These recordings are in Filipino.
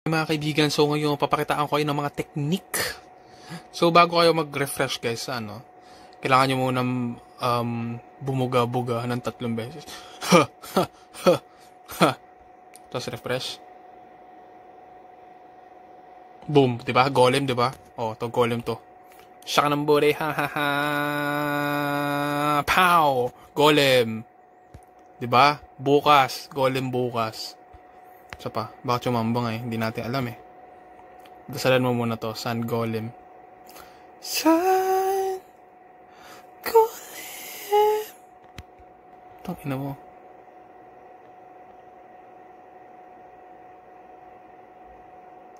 Mga kaibigan, so ngayon papakitaan ko kayo ng mga technique. So bago kayo mag-refresh guys, kailangan nyo munang bumuga-buga ng 3 beses. Tapos refresh. Boom, diba? Golem, diba? Oh, to golem to. Siya ka ng bure, ha ha ha. Pow! Golem. Diba? Bukas. Golem bukas. Isa pa, bakit sumambang hindi natin alam Dasalan mo muna to, Sun Golem. Sun Golem. Tangina mo.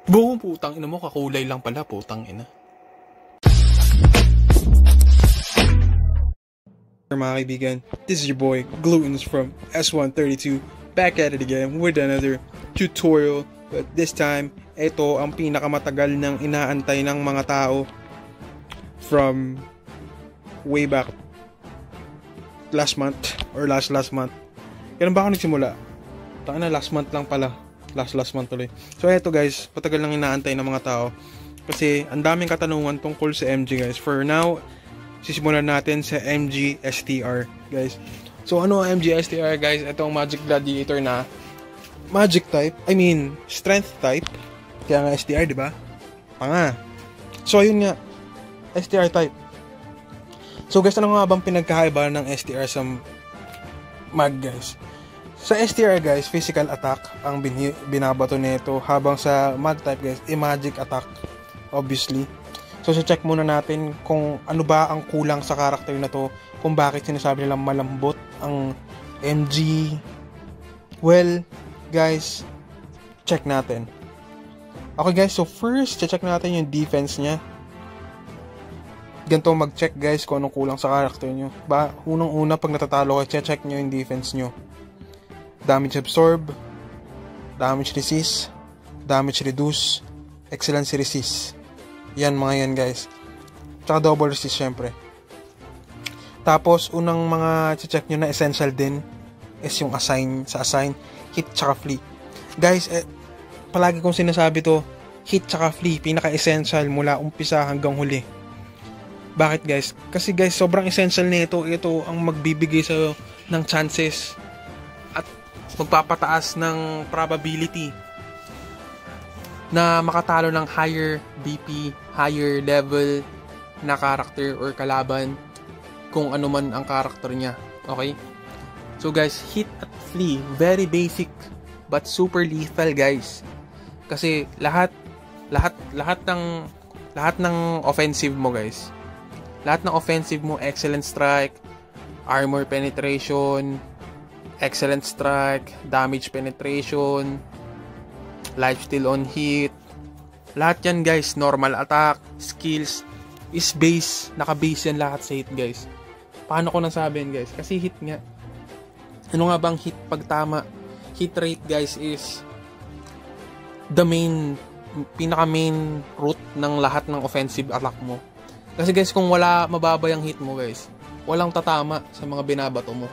Boom, putang ina mo, kakulay lang pala, putang ina. Mga kaibigan, this is your boy, Glutens from S132, back at it again with another tutorial. But this time, ito ang pinakamatagal ng inaantay ng mga tao from way back last month or last month. Kailan ba ako nagsimula? Taka na, last month lang pala. Last month tuloy. So eto guys, patagal nang inaantay ng mga tao kasi ang daming katanungan tungkol sa MG guys. For now, sisimulan natin sa MG STR guys. So ano ang MG STR guys? Ito ang Magic Gladiator na Magic type, Strength type. Kaya nga STR, di ba? Tanga. So ayun nga, STR type. So guys, ano nga bang pinagkakaiba ng STR sa Mag guys? Sa STR guys, physical attack ang binabato nito, habang sa Mag type guys, magic attack obviously. So check muna natin kung ano ba ang kulang sa karakter na to, kung bakit sinasabi nilang malambot ang MG. Well, guys, check natin. Okay guys, so first, check natin yung defense niya. Ganito mag-check guys kung anong kulang sa karakter nyo. Unang-una pag natatalo kayo, check nyo yung defense nyo. Damage absorb, damage resist, damage reduce, excellence resist. Yan mga yan guys. Tsaka double resist syempre. Tapos unang mga check nyo na essential din is yung assign, hit tsaka flee. Guys, palagi kong sinasabi to, hit tsaka flee, pinaka-essential mula umpisa hanggang huli. Bakit guys? Kasi guys, sobrang essential nito. Ito ang magbibigay sa ng chances at magpapataas ng probability na makatalo ng higher BP, higher level na character or kalaban, kung ano man ang character niya. Okay? So guys, hit at flee, very basic but super lethal guys. Kasi lahat ng offensive mo guys. Lahat ng offensive mo, excellent strike, armor penetration, excellent strike, damage penetration, lifesteal on hit. Lahat yan guys, normal attack, skills is base, naka-base yan lahat sa hit guys. Paano ko nasabihin guys? Kasi hit nga. Ano nga bang hit pag tama? Hit rate guys is the pinaka main root ng lahat ng offensive attack mo. Kasi guys, kung wala mababa yung hit mo guys, walang tatama sa mga binabato mo.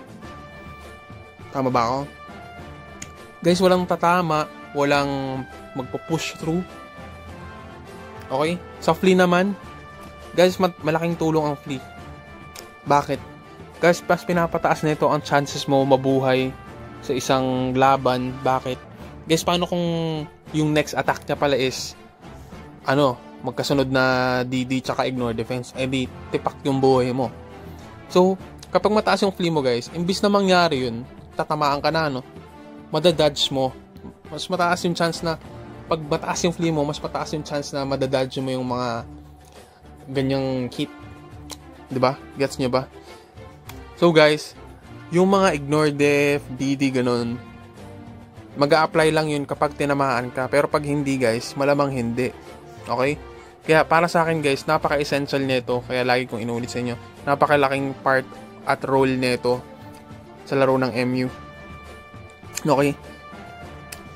Tama ba ako? Guys, walang tatama, walang magpo-push through. Okay? Sa flee naman, guys, malaking tulong ang flee. Bakit? Guys, pas pinapataas nito ang chances mo mabuhay sa isang laban. Bakit? Guys, paano kung yung next attack niya pala is magkasunod na DD tsaka ignore defense, di tipak yung buhay mo. So, kapag mataas yung flee mo guys, imbis na mangyari yun, tatamaan ka na, madadodge mo. Mas mataas yung chance na, pag mataas yung flee mo, mas mataas yung chance na madadodge mo yung mga ganyang hit. Diba? Gets nyo ba? So guys, yung mga ignore def, DD, ganun, mag-a-apply lang yun kapag tinamaan ka. Pero pag hindi guys, malamang hindi. Okay? Kaya para sa akin guys, napaka-essential nito. Kaya lagi kong inulit sa inyo. Napakalaking part at role nito sa laro ng MU. Okay?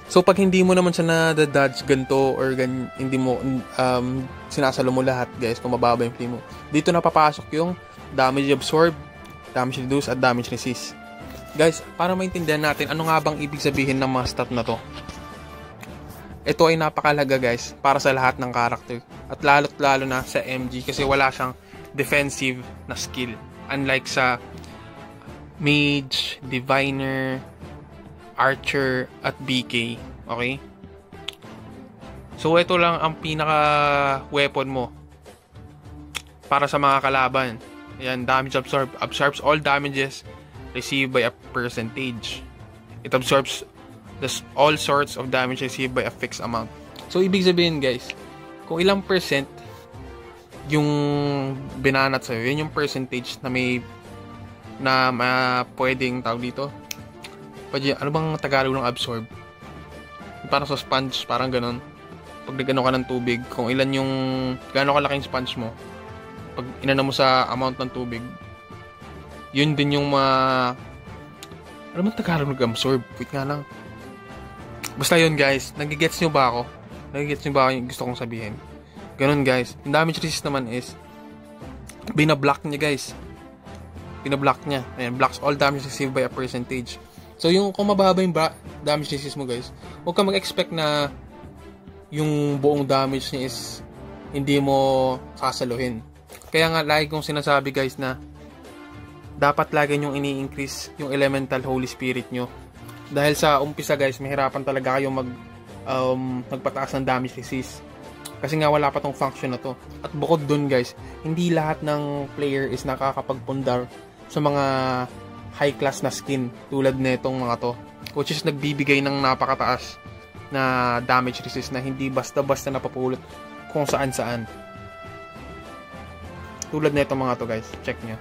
So pag hindi mo naman siya na-dodge ganito or hindi mo sinasalo mo lahat guys, kung mababa yung play mo, dito na papasok yung damage absorb, damage reduce at damage resist. Guys, para maintindihan natin ano nga bang ibig sabihin ng mga stat na to. ito ay napakalaga guys para sa lahat ng character. At lalo't lalo na sa MG kasi wala siyang defensive na skill. Unlike sa Mage, Diviner, Archer, at BK. Okay? So ito lang ang pinaka weapon mo para sa mga kalaban. Ayan, damage absorb. Absorbs all damages received by a percentage. It absorbs all sorts of damage received by a fixed amount. So, ibig sabihin guys, kung ilang percent yung binanat sa'yo, yun yung percentage na pwedeng tawag dito. Ano bang Tagalog ng absorb? Parang sa sponge, parang ganun. Pag nagano ka ng tubig, kung ilan yung gaano kalaking sponge mo, pag inana mo sa amount ng tubig, yun din yung ano bang Tagalog nag-absorb? Wait nga lang. Basta yun guys, nagigets nyo ba ako? Nagigets nyo ba ako yung gusto kong sabihin? Ganun guys. Yung damage resist naman is binablock niya guys. Binablock niya. Ayan, blocks all damage received by a percentage. So yung kung mababa yung damage resist mo guys, huwag ka mag-expect na yung buong damage niya is hindi mo sasaluhin. Kaya nga lagi kong sinasabi guys na dapat lagi nyong ini-increase yung elemental Holy Spirit nyo. Dahil sa umpisa guys, mahirapan talaga kayo magpataas ng damage resist. Kasi nga wala pa tong function na to. At bukod dun guys, hindi lahat ng player is nakakapagpundar sa mga high class na skin tulad netong mga to. Which is nagbibigay ng napakataas na damage resist na hindi basta-basta napapulot kung saan-saan. Tulad netong mga to guys, check nyo.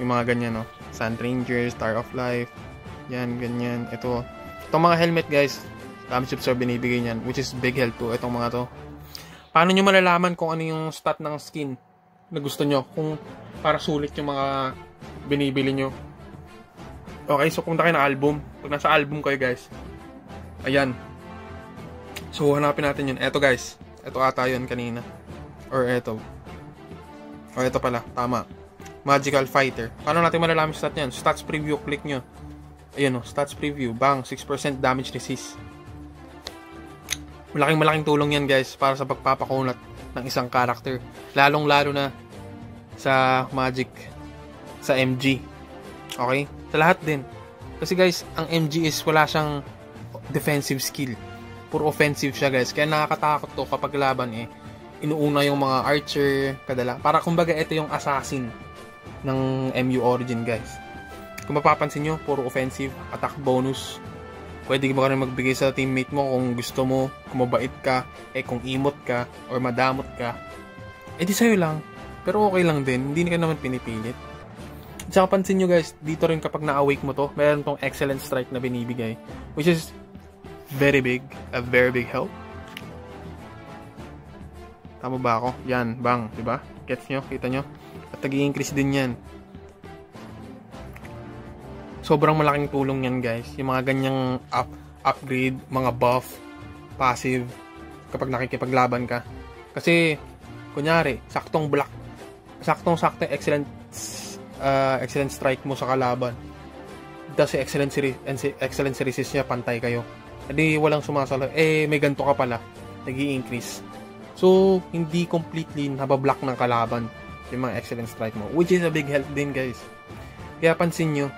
Yung mga ganyan no. Sand Ranger, Star of Life. Yan, ganyan. Itong mga helmet guys, damage absorb binibigay niyan, which is big help to. Itong mga to. Paano nyo malalaman kung ano yung stat ng skin na gusto nyo? Kung para sulit yung mga binibili nyo. Okay, so punta kayo ng album. Pag nasa album kayo guys, ayan. So hanapin natin yun. Eto guys. Eto ata yun kanina. Or eto. O eto pala, tama. Magical Fighter. Paano natin malalaman yung stat yan? Stats preview, click nyo. Ayan o, stats preview. Bang, 6% damage resist. Malaking tulong yan guys para sa pagpapakunat ng isang character. Lalong-lalo na sa Magic, sa MG. Okay? Sa lahat din. Kasi guys, ang MG is wala siyang defensive skill. Puro offensive siya guys. Kaya nakakatakot to kapag laban inuuna yung mga archer, para kumbaga ito yung assassin ng MU Origin guys. Kung mapapansin nyo, puro offensive, attack bonus. Pwede mo ka rin magbigay sa teammate mo kung gusto mo, kung mabait ka, kung imot ka, or madamot ka. Di sa'yo lang. Pero okay lang din, hindi ka naman pinipilit. At saka pansin nyo guys, dito rin kapag na-awake mo to, meron tong excellent strike na binibigay. Which is very big, a very big help. Tama ba ako? Yan, bang, diba? Gets nyo? Kita nyo? At nag-i-increase din yan. Sobrang malaking tulong yan guys. Yung mga ganyang upgrade, mga buff, passive, kapag nakikipaglaban ka. Kasi, kunyari, saktong excellent strike mo sa kalaban. Kasi excellent resist niya, pantay kayo. Hindi walang sumasalo. May ganito ka pala. Nag-i-increase. So, hindi completely nabablock ng kalaban yung mga excellent strike mo. Which is a big help din guys. Kaya pansin nyo,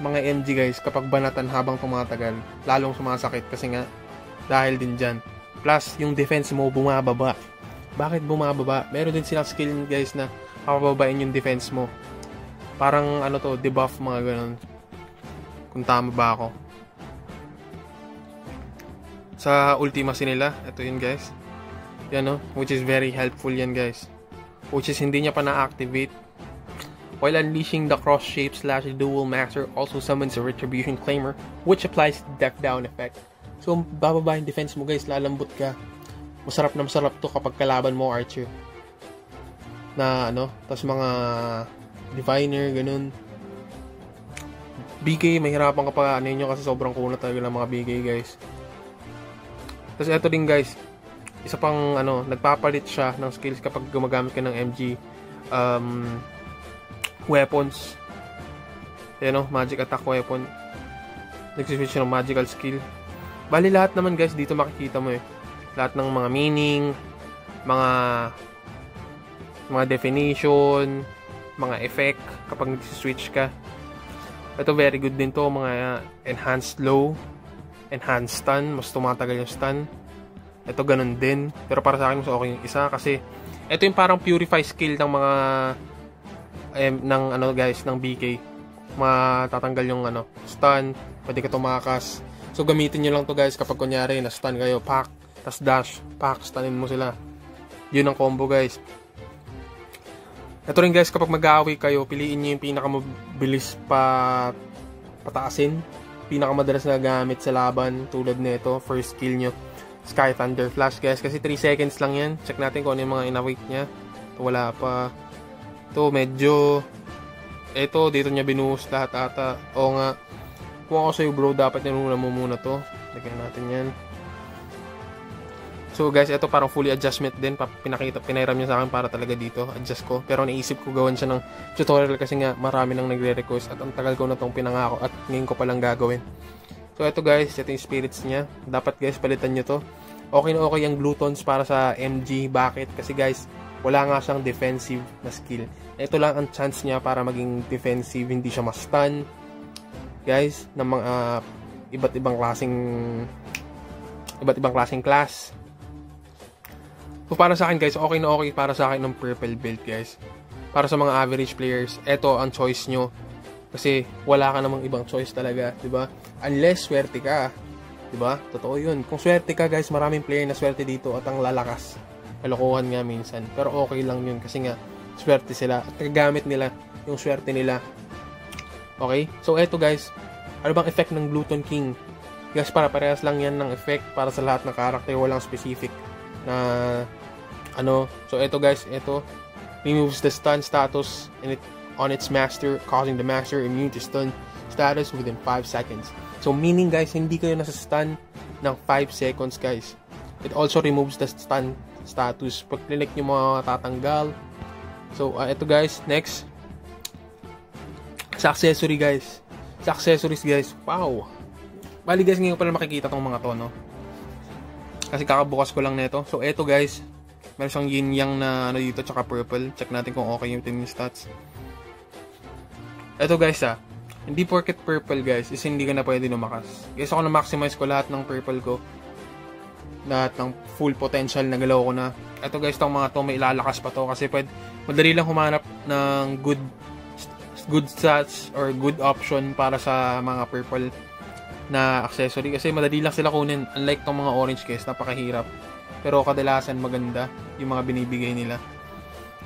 mga MG guys, kapag banatan habang tumatagal, lalong sumasakit kasi nga dahil din dyan. Plus, yung defense mo bumababa. Bakit bumababa? Meron din silang skill guys na papababain yung defense mo. Parang ano to, debuff mga ganun. Kung tama ba ako. Sa ultimacy nila, ito yun guys. Yan no, which is very helpful yan guys. Which is hindi niya pa na-activate. While unleashing the cross shape / dual master also summons a retribution claimer which applies death down effect. So bababa yung defense mo guys, lalambot ka. Masarap na masarap to kapag kalaban mo archer. Na ano, tas mga diviner ganun. BK mahirapan ka pa ano yun kasi sobrang kunat talaga ng mga BK guys. Tas eto din guys, isa pang ano, nagpapalit siya ng skills kapag gumagamit ka ng MG weapons. Yan o, magic attack weapon. Nag-switch ng magical skill. Bali lahat naman guys, dito makikita mo lahat ng mga meaning, mga definition, mga effect kapag nag-switch ka. Ito very good din to, mga enhanced low, enhanced stun, mas tumatagal yung stun. Ito ganun din, pero para sa akin mas okay yung isa kasi ito yung parang purify skill ng mga ng guys, ng BK. Matatanggal yung stun, pwede ka tumakas. So gamitin nyo lang to guys kapag kunyari na stun kayo, pack, tas dash, pack, stunin mo sila. Yun ang combo guys. Ito rin guys, kapag mag-aaway kayo, piliin nyo yung pinakamabilis pataasin, pinakamadalas na gamit sa laban, tulad nito, first skill nyo, Sky Thunder Flash guys, kasi 3 seconds lang yan. Check natin kung ano yung mga in-await nya. Ito wala pa. Ito medyo, ito dito nya binuhos lahat ata. O nga, kung ako sa'yo bro, dapat niluna mo muna to. Lagyan natin yan. So guys, ito parang fully adjustment din. Pinairam niya sa akin para talaga dito. Adjust ko. Pero naisip ko gawan siya ng tutorial kasi nga marami nang nagre-request. At ang tagal ko na itong pinangako at ngayon ko palang gagawin. So ito guys, ito yung spirits niya. Dapat guys, palitan nyo to. Okay na okay yung glutons para sa MG. Bakit? Kasi guys, wala nga siyang defensive na skill. Ito lang ang chance niya para maging defensive. Hindi siya ma-stun. Guys, ng mga iba't ibang klaseng class. So para sa akin guys, okay na okay para sa akin ng purple build guys. Para sa mga average players, eto ang choice nyo. Kasi wala ka namang ibang choice talaga, 'di ba? Unless swerte ka, 'di ba? Totoo 'yun. Kung swerte ka guys, maraming player na swerte dito at ang lalakas. Kalokohan nga minsan, pero okay lang 'yun kasi nga swerte sila at gagamit nila yung swerte nila. Okay? So eto guys, ano bang effect ng Gluton King? Guys, para parehas lang 'yan ng effect para sa lahat ng character, walang specific na so ito guys, ito removes the stun status on its master, causing the master immune to stun status within 5 seconds. So meaning guys, hindi kayo nasa stun ng 5 seconds guys. It also removes the stun status. Pag click nyo matatanggal. So ito guys, next sa accessory guys. Sa accessories guys, wow. Bali guys, ngayon pala makikita tong mga to, no? Kasi kakabukas ko lang nito. So ito guys, meron siyang yin yang na dito tsaka purple. Check natin kung okay yung team stats. Ito guys hindi porket purple guys is hindi ka na pwede lumakas. Guys, ako na-maximize ko lahat ng purple ko. Lahat ng full potential na galaw ko na. Ito guys, tong mga to may ilalakas pa to kasi madali lang humanap ng good stats or good option para sa mga purple na accessory kasi madali lang sila kunin, unlike tong mga orange guys, napakahirap pero kadalasan maganda yung mga binibigay nila.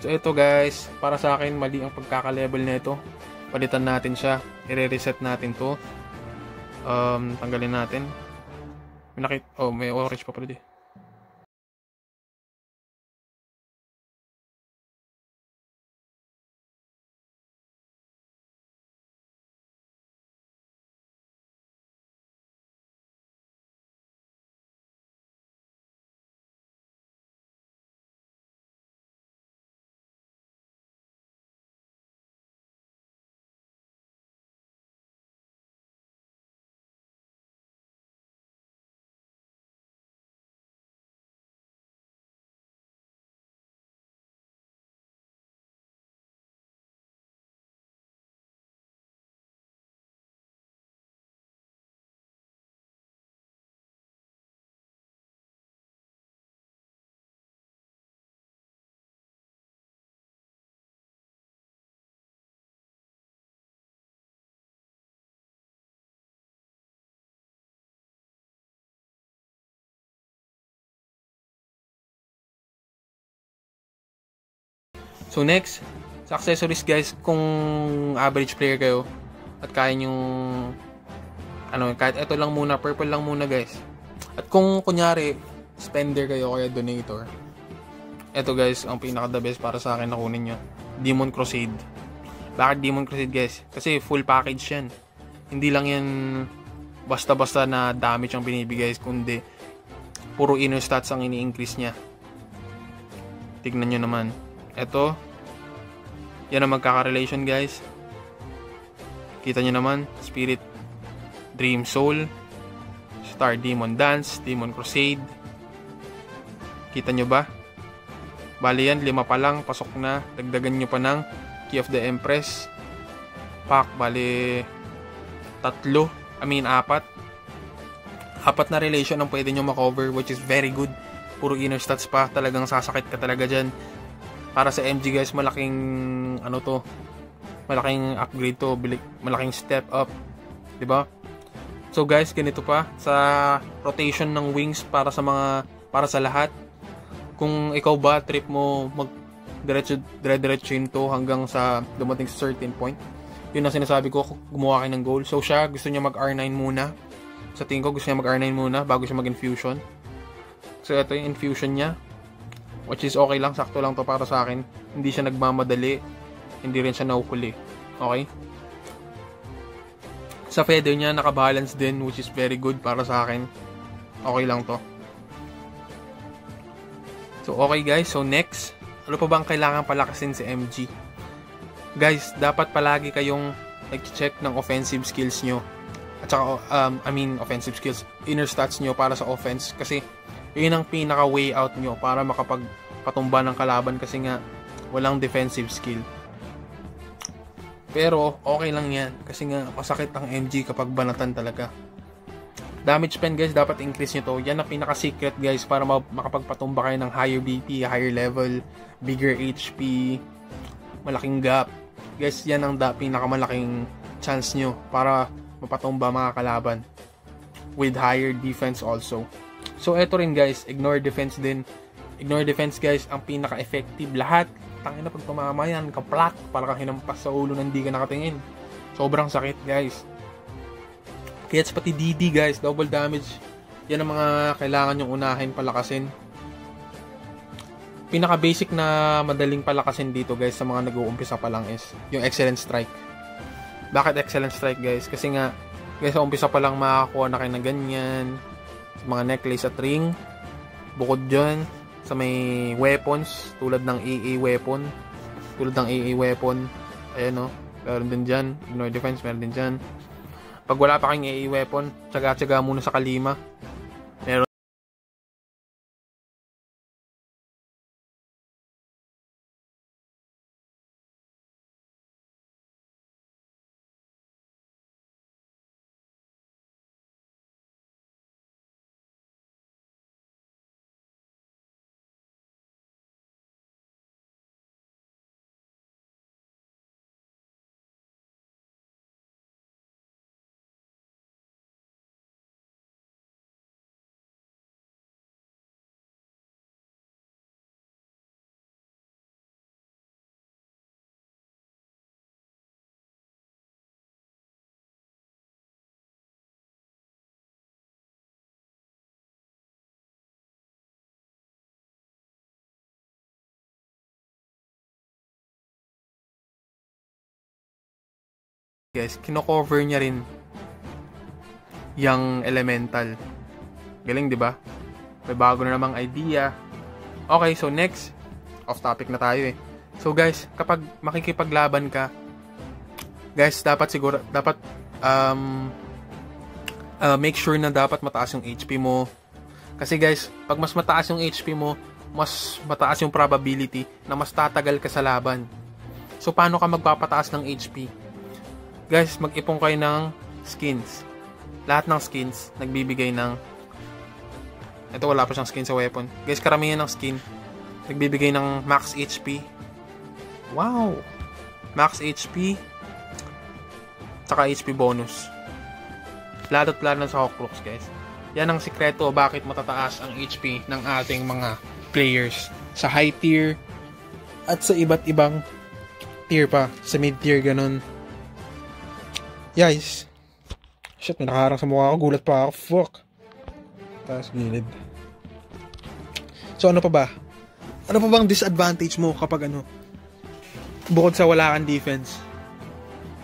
So ito guys, para sa akin mali ang pagkaka-level nito. Palitan natin siya, i-reset natin to, tanggalin natin. May orange pa pala di. So next, sa accessories guys, kung average player kayo at kaya yung kahit ito lang muna, purple lang muna guys. At kung kunyari spender kayo kaya donator, ito guys, ang pinaka the best para sa akin na kunin nyo, Demon Crusade. Bakit Demon Crusade guys? Kasi full package yan. Hindi lang yan basta-basta na damage ang binibigay, kundi puro inner stats ang ini-increase nya. Tignan nyo naman. Ito, yan ang magkaka-relation guys. Kita nyo naman, Spirit, Dream Soul, Star Demon Dance, Demon Crusade. Kita nyo ba? Bali yan, 5 pa lang, pasok na. Dagdagan nyo pa ng Key of the Empress. Pack, bali 4. 4 na relation ang pwede nyo makover, which is very good. Puro inner stats pa, talagang sasakit ka talaga dyan. Para sa MG guys, malaking malaking upgrade to, malaking step up, 'di ba? So guys, ganito pa sa rotation ng wings para sa lahat. Kung ikaw ba trip mo mag diretso-diretso to hanggang sa dumating sa certain point, yun ang sinasabi ko, gumawa kayo ng goal. So siya, gusto niya mag R9 muna. Sa tingin ko, gusto niya mag R9 muna bago siya mag-infusion. So ito yung infusion niya, which is okay lang, sakto lang to para sa akin. Hindi siya nagmamadali, hindi rin siya nahuhuli. Okay? Sa feather niya, nakabalance din, which is very good para sa akin. Okay lang to. So okay guys, so next, ano pa bang kailangan palakasin si MG? Guys, dapat palagi kayong nag-check ng offensive skills nyo. At saka, offensive skills, inner stats nyo para sa offense. Kasi, yun ang pinaka way out nyo para makapagpatumba ng kalaban kasi nga, walang defensive skill. Pero, okay lang yan. Kasi nga, masakit ang MG kapag banatan talaga. Damage pen guys, dapat increase nyo to. Yan ang pinaka secret guys para makapagpatumba kayo ng higher BP, higher level, bigger HP, malaking gap. Guys, yan ang pinakamalaking chance nyo para mapatumba mga kalaban. With higher defense also. So, eto rin guys, ignore defense din. Ignore defense guys, ang pinaka-effective. Lahat, tangina pag tumama yan, kaplak, para kang hinampas sa ulo na hindi ka nakatingin. Sobrang sakit guys. Kaya pati DD guys, double damage. Yan ang mga kailangan yung unahin palakasin. Pinaka-basic na madaling palakasin dito guys sa mga nag-uumpisa pa lang is yung Excellent Strike. Bakit Excellent Strike guys? Kasi nga, guys, sa umpisa pa lang makakuha na kayo ng ganyan. Sa mga necklace at ring. Bukod dyan, sa may weapons, tulad ng AA weapon. Ayan o, meron din dyan. Ignore defense, meron din dyan. Pag wala pa kayong AA weapon, tsaga-tsaga muna sa kalima. Meron. Guys, kino-cover niya rin yung elemental. Galing, di ba? May bago na namang idea. Okay, so next, off topic na tayo eh. So guys, kapag makikipaglaban ka, guys, dapat make sure na dapat mataas yung HP mo. Kasi guys, pag mas mataas yung HP mo, mas mataas yung probability na mas tatagal ka sa laban. So paano ka magpapataas ng HP? Guys, mag-ipon kayo ng skins. Lahat ng skins nagbibigay ng, ito wala pa siyang skin sa weapon. Guys, karamihan ng skin nagbibigay ng max HP. Wow! Max HP tsaka HP bonus. Lalo't lalo sa Horcrux guys. Yan ang sikreto bakit matataas ang HP ng ating mga players sa high tier at sa iba't ibang tier pa. Sa mid tier ganun. Guys, shit, may nakaharang sa mukha ko. Gulat pa ako. Fuck. Taas gilid. So ano pa ba? Ano pa bang disadvantage mo kapag bukod sa wala kang defense?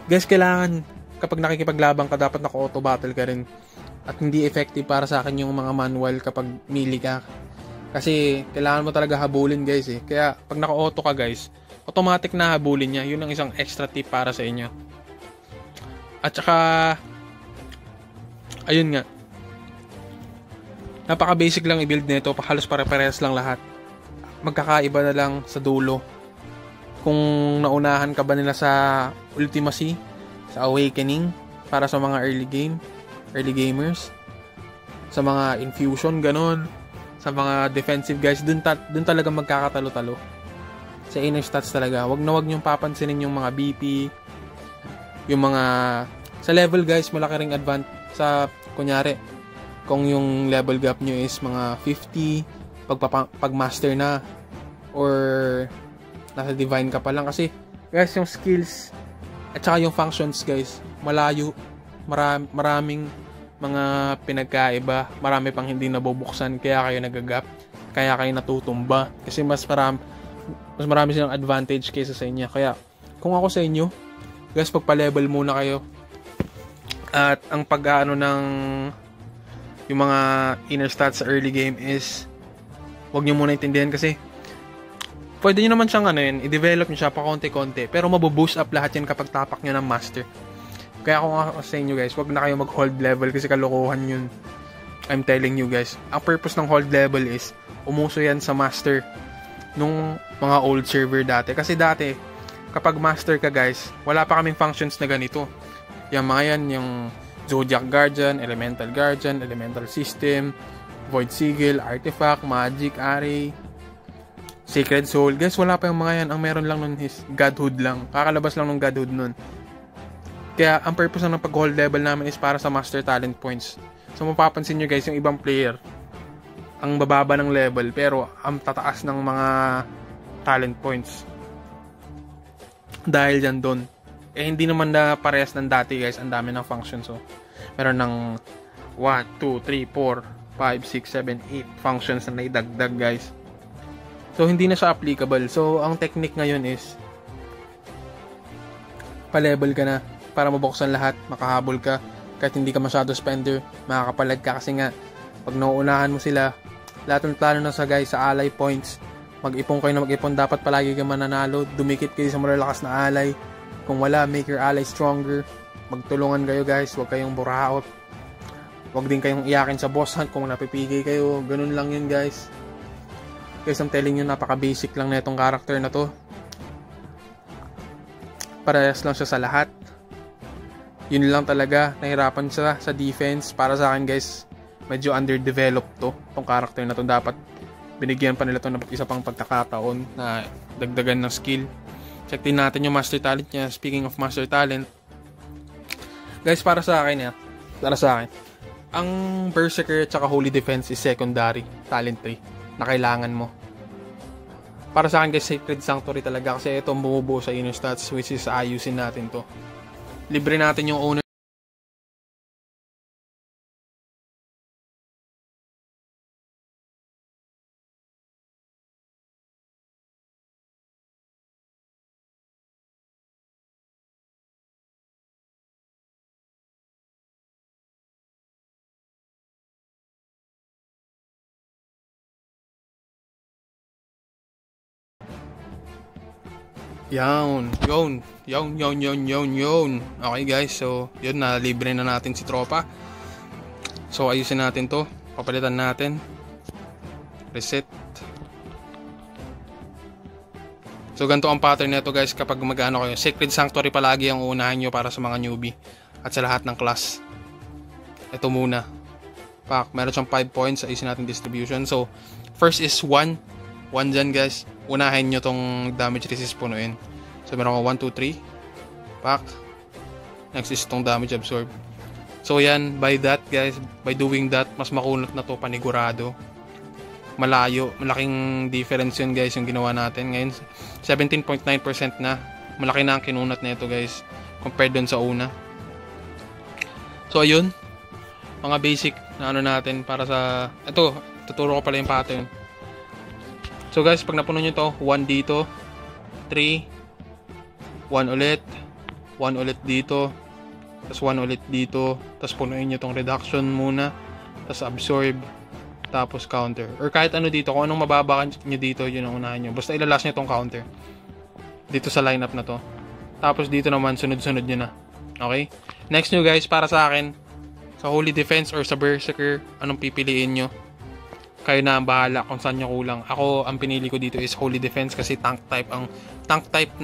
Guys, kailangan kapag nakikipaglaban ka, dapat naka-auto battle ka rin. At hindi effective para sa akin yung mga manual kapag melee ka. Kasi kailangan mo talaga habulin guys eh. Kaya pag naka-auto ka guys, automatic na habulin niya. Yun ang isang extra tip para sa inyo. At saka, ayun nga, Napaka-basic lang i-build nito, halos pare-parehas lang lahat. Magkakaiba na lang sa dulo. Kung naunahan ka ba nila sa Ultimacy, sa Awakening, para sa mga early gamers, sa mga Infusion, ganon, sa mga defensive guys, dun talaga magkakatalo-talo. Sa inner stats talaga. Wag niyong papansinin yung mga BP, yung mga sa level guys, malaki ring advance sa kunyari kung yung level gap nyo is mga 50 pag master na or nasa divine ka pa lang, kasi guys yung skills at saka yung functions guys malayo, maraming mga pinagkaiba, marami pang hindi nabubuksan, kaya kayo nagagap, kaya kayo natutumba kasi mas marami silang advantage kaysa sa inyo. Kaya kung ako sa inyo guys, pagpa-level muna kayo, at ang pag-aano ng yung mga inner stats sa early game is wag nyo muna intindihan, kasi pwede nyo naman siyang i-develop nyo siya pa konti-konti, pero mabuboost up lahat yan kapag tapak nyo ng master. Kaya kung ako sa inyo guys, wag na kayo mag-hold level kasi kalokohan yun. I'm telling you guys, ang purpose ng hold level is umuso yan sa master nung mga old server dati. Kasi dati, kapag master ka guys, wala pa kaming functions na ganito. Yung mga yan, yung Zodiac Guardian, Elemental Guardian, Elemental System, Void Sigil, Artifact, Magic Array, Sacred Soul. Guys, wala pa yung mga yan. Ang meron lang nun is Godhood lang. Kakalabas lang ng Godhood nun. Kaya, ang purpose ng pag-hold level namin is para sa Master Talent Points. So, mapapansin nyo guys, yung ibang player, ang bababa ng level, pero ang tataas ng mga talent points. Dahil dyan doon. Hindi naman na parehas ng dati guys. Ang dami ng functions. So, meron ng 1, 2, 3, 4, 5, 6, 7, 8 functions na naidagdag guys. So, hindi na siya applicable. So, ang technique ngayon is pa-level ka na para mabuksan lahat, makahabol ka. Kahit hindi ka masyado spender, makakapalag ka kasi nga, pag nauunahan mo sila, lahat ng plano na sa guys, sa ally points, mag-ipon kayo na mag-ipon, dapat palagi ka mananalo, dumikit kayo sa malalakas na ally. Kung wala, make your ally stronger. Magtulungan kayo guys, huwag kayong buraot. Huwag din kayong iyakin sa boss hunt kung napipigay kayo. Ganun lang yun guys. Guys, I'm telling you, napaka-basic lang na itong character na to. Parehas lang siya sa lahat. Yun lang talaga, nahirapan siya sa defense. Para sa akin guys, medyo underdeveloped to. Itong character na to, dapat binigyan pa nila to ng isa pang pagkakataon na dagdagan ng skill. Check din natin yung master talent niya. Speaking of master talent, guys, para sa akin ang Berserker at saka Holy Defense is secondary talent tree na kailangan mo. Para sa akin guys, Sacred Sanctuary talaga, kasi ito bumubuo sa inner stats, which is ayusin natin to. Libre natin yung owner. Yun. Okay guys, so yun, na libre na natin si tropa. So ayusin natin to, papalitan natin. Reset. So ganito ang pattern nito guys kapag mag-ano kayo. Sacred Sanctuary palagi ang unahin nyo para sa mga newbie at sa lahat ng class. Ito muna. Meron siyang 5 points, ayusin natin distribution. So first is 1 dyan guys. Unahin nyo tong damage resist punuin. So meron ko 1, 2, 3. Pak. Next is tong damage absorb. So yan, by that guys, by doing that, mas makunat na to panigurado. Malayo, malaking difference yun guys yung ginawa natin. Ngayon 17.9% na. Malaki na ang kinunat na ito guys compared dun sa una. So ayun, mga basic na ano natin para sa ito, tuturo ko pala yung pattern. So guys, pag napuno nyo to, 1 dito, 3, 1 ulit, 1 ulit dito, tapos 1 ulit dito, tapos punuin nyo tong reduction muna, tapos absorb, tapos counter. Or kahit ano dito, kung anong mababa nyo dito, yun ang unahin nyo. Basta ilalas nyo tong counter. Dito sa lineup na to. Tapos dito naman, sunod-sunod nyo na. Okay? Next nyo guys, para sa akin, sa Holy Defense or sa Berserker, anong pipiliin nyo? kayo na ang bahala kung saan nyo kulang. Ako, ang pinili ko dito is Holy Defense kasi tank type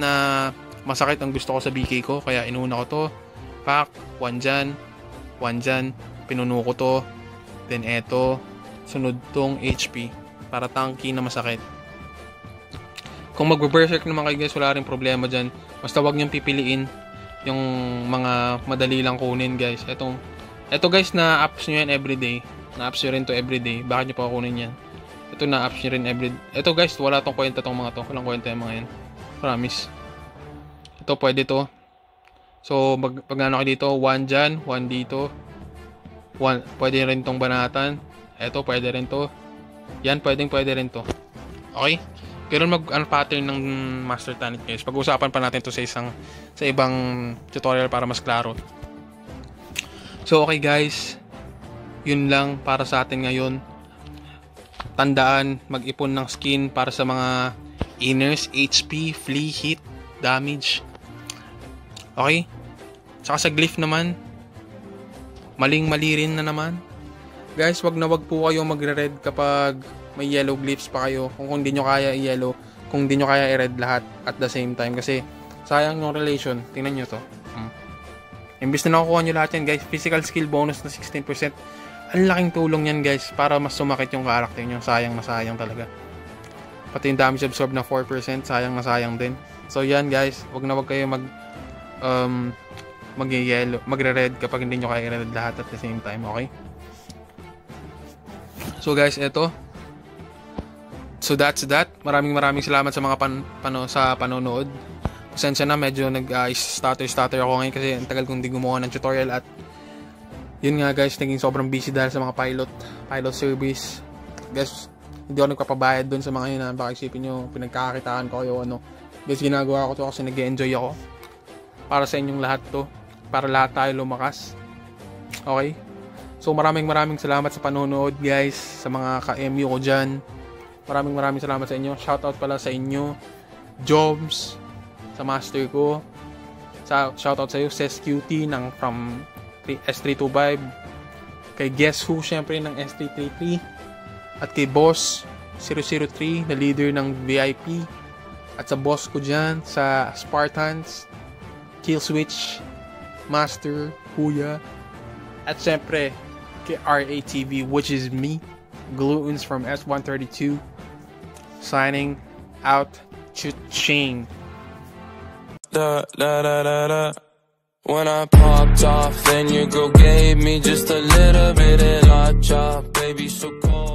na masakit ang gusto ko sa BK ko. Kaya inuna ko to. Pack, 1 dyan, 1 dyan. Pinuno ko to. Then eto, sunod tong HP. Para tanky na masakit. Kung mag-berserk naman kayo guys, wala rin problema dyan. Basta wag niyong pipiliin yung mga madali lang kunin guys. Eto guys, na-apps nyo yan everyday. Na-apps nyo rin to everyday. Bakit nyo pa kunin yan? Ito na-apps nyo rin everyday. Ito guys, wala tong kwenta tong mga to. Walang kwenta yung mga yan. Promise. Ito pwede to. So, pag ano kayo dito, 1 dyan, 1 dito. 1, pwede rin tong banatan. Ito, pwede rin to. Yan, pwede rin to. Okay? Pero pattern ng Master Tanic guys. Pag-uusapan pa natin to sa ibang tutorial para mas klaro. So, okay guys. Yun lang para sa atin ngayon. Tandaan, mag-ipon ng skin para sa mga inners, HP, flea, hit, damage. Okay? Saka sa glyph naman, maling-mali rin na naman. Guys, wag po kayo magre-red kapag may yellow glyphs pa kayo. Kung hindi nyo kaya i-yellow, kung hindi nyo kaya i-red lahat at the same time. Kasi sayang yung relation. Tingnan nyo to. Imbis na nakukuha nyo lahat yan guys, physical skill bonus na 16%. Ang laking tulong yan guys para mas sumakit yung character nyo. Sayang na sayang talaga. Pati yung damage absorb na 4%, sayang na sayang din. So yan guys, wag kayo magre-red kapag hindi nyo kaya i-red lahat at the same time, okay? So guys, eto. So that's that. Maraming salamat sa mga panonood. Pasensya na, medyo stutter ako ngayon kasi ang tagal kong di gumawa ng tutorial at yun nga guys, naging sobrang busy dahil sa mga pilot service. Guys, hindi ako nagpapabayad dun sa mga yun na baka isipin nyo pinagkakakitaan ko kayo ano. Guys, ginagawa ko to kasi nag-enjoy ako. Para sa inyong lahat to. Para lahat tayo lumakas. Okay? So maraming salamat sa panonood guys. Sa mga ka-MU ko dyan. Maraming salamat sa inyo. Shoutout pala sa inyo. Jobs. Sa master ko. Shoutout sa iyo. SesQT from S325. Kay Guess Who syempre ng S333. At kay Boss 003 na leader ng VIP. At sa boss ko dyan. Sa Spartans. Killswitch. Master. Kuya. At syempre kay RATV, which is me, Gluons from S132, signing out. Cha-ching. When I popped off, then your girl gave me just a little bit of la chop, baby, so cold.